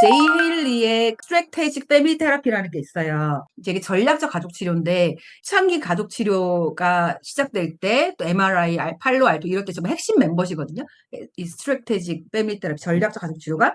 제이 헤일리의 스트랙테직 패밀리 테라피라는 게 있어요. 되게 전략적 가족 치료인데 초창기 가족 치료가 시작될 때 또 MRI, 팔로 알토 이럴 때 정말 핵심 멤버시거든요. 이 스트랙테직 패밀리 테라피 전략적 가족 치료가.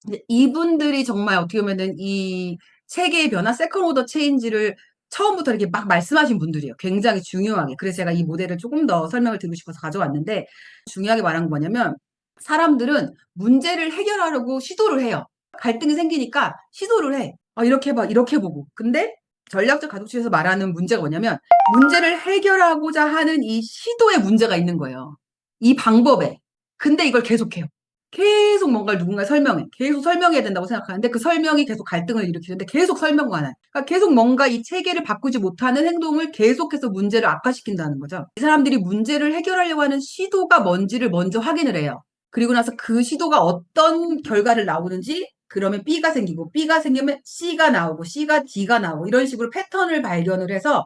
근데 이분들이 정말 어떻게 보면은 이 세계의 변화, 세컨 오더 체인지를 처음부터 이렇게 막 말씀하신 분들이에요. 굉장히 중요하게. 그래서 제가 이 모델을 조금 더 설명을 드리고 싶어서 가져왔는데 중요하게 말한 건 뭐냐면 사람들은 문제를 해결하려고 시도를 해요. 갈등이 생기니까 시도를 해. 이렇게 해봐, 이렇게 해보고. 근데 전략적 가족치에서 말하는 문제가 뭐냐면 문제를 해결하고자 하는 이 시도에 문제가 있는 거예요. 이 방법에. 근데 이걸 계속해요. 계속 뭔가를 누군가 설명해. 계속 설명해야 된다고 생각하는데 그 설명이 계속 갈등을 일으키는데 계속 설명만 해. 그러니까 계속 뭔가 이 체계를 바꾸지 못하는 행동을 계속해서 문제를 악화시킨다는 거죠. 이 사람들이 문제를 해결하려고 하는 시도가 뭔지를 먼저 확인을 해요. 그리고 나서 그 시도가 어떤 결과를 나오는지 그러면 B가 생기고 B가 생기면 C가 나오고 C가 D가 나오고 이런 식으로 패턴을 발견을 해서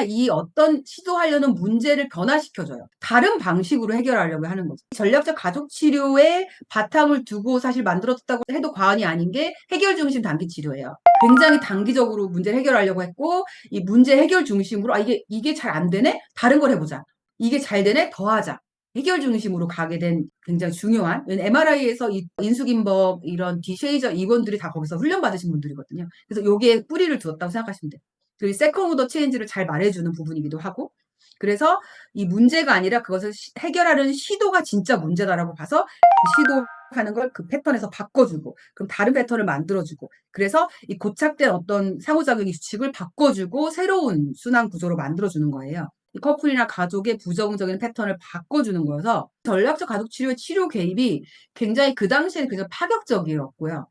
이 어떤 시도하려는 문제를 변화시켜줘요. 다른 방식으로 해결하려고 하는 거죠. 전략적 가족 치료에 바탕을 두고 사실 만들어졌다고 해도 과언이 아닌 게 해결 중심 단기 치료예요. 굉장히 단기적으로 문제를 해결하려고 했고 이 문제 해결 중심으로 이게 잘 안 되네? 다른 걸 해보자. 이게 잘 되네? 더 하자. 해결 중심으로 가게 된 굉장히 중요한 MRI에서 이 인수긴법 이런 디쉐이저 이원들이 다 거기서 훈련 받으신 분들이거든요. 그래서 여기에 뿌리를 두었다고 생각하시면 돼요. 그리고 세컨 오더 체인지를 잘 말해주는 부분이기도 하고 그래서 이 문제가 아니라 그것을 해결하려는 시도가 진짜 문제다라고 봐서 그 시도하는 걸 그 패턴에서 바꿔주고 그럼 다른 패턴을 만들어주고 그래서 이 고착된 어떤 상호작용의 규칙을 바꿔주고 새로운 순환 구조로 만들어주는 거예요. 이 커플이나 가족의 부정적인 패턴을 바꿔주는 거여서 전략적 가족 치료의 치료 개입이 굉장히 그 당시에는 굉장히 파격적이었고요.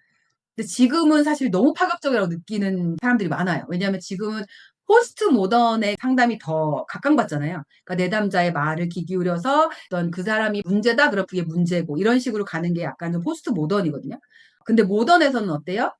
근데 지금은 사실 너무 파격적이라고 느끼는 사람들이 많아요. 왜냐하면 지금은 포스트 모던의 상담이 더 각광받잖아요. 그러니까 내담자의 말을 귀 기울여서 어떤 그 사람이 문제다, 그럼 그게 문제고 이런 식으로 가는 게 약간 좀 포스트 모던이거든요. 근데 모던에서는 어때요?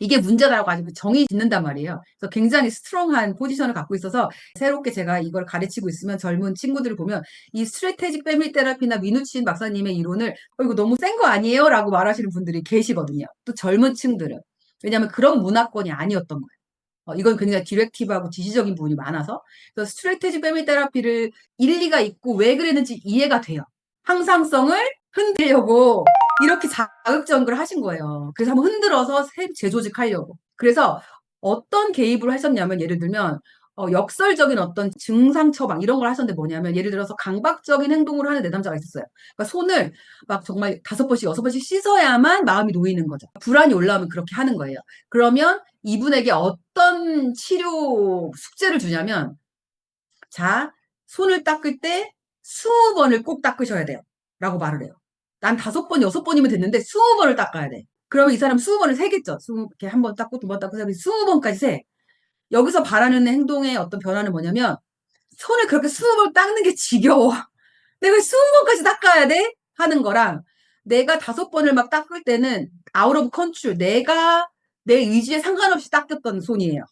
이게 문제다라고 가지고 정의 짓는단 말이에요. 그래서 굉장히 스트롱한 포지션을 갖고 있어서 새롭게 제가 이걸 가르치고 있으면 젊은 친구들을 보면 이 스트래테직 패밀리 테라피나 민우친 박사님의 이론을 이거 너무 센 거 아니에요? 라고 말하시는 분들이 계시거든요. 또 젊은 층들은. 왜냐하면 그런 문화권이 아니었던 거예요. 이건 굉장히 디렉티브하고 지시적인 부분이 많아서 그래서 스트래테직 패밀리 테라피를 일리가 있고 왜 그랬는지 이해가 돼요. 항상성을 흔들려고 이렇게 자극적인 걸 하신 거예요. 그래서 한번 흔들어서 재조직하려고. 그래서 어떤 개입을 하셨냐면 예를 들면 역설적인 어떤 증상 처방 이런 걸 하셨는데 뭐냐면 예를 들어서 강박적인 행동을 하는 내담자가 있었어요. 그러니까 손을 막 정말 5번씩 6번씩 씻어야만 마음이 놓이는 거죠. 불안이 올라오면 그렇게 하는 거예요. 그러면 이분에게 어떤 치료 숙제를 주냐면 자, 손을 닦을 때 20번을 꼭 닦으셔야 돼요. 라고 말을 해요. 난 5번, 6번이면 됐는데 20번을 닦아야 돼. 그러면 이 사람 20번을 세겠죠. 20, 한 번 닦고 2번 닦고 20번까지 세. 여기서 바라는 행동의 어떤 변화는 뭐냐면 손을 그렇게 20번 닦는 게 지겨워. 내가 20번까지 닦아야 돼? 하는 거랑 내가 5번을 막 닦을 때는 아웃 오브 컨트롤 내가 내 의지에 상관없이 닦였던 손이에요.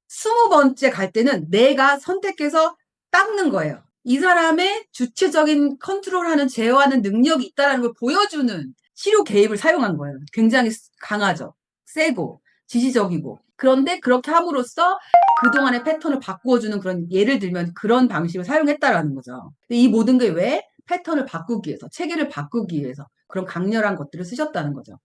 20번째 갈 때는 내가 선택해서 닦는 거예요. 이 사람의 주체적인 컨트롤하는 제어하는 능력이 있다는 걸 보여주는 치료 개입을 사용한 거예요. 굉장히 강하죠. 세고 지시적이고. 그런데 그렇게 함으로써 그동안의 패턴을 바꾸어주는 그런 예를 들면 그런 방식을 사용했다라는 거죠. 이 모든 게 왜? 패턴을 바꾸기 위해서, 체계를 바꾸기 위해서 그런 강렬한 것들을 쓰셨다는 거죠.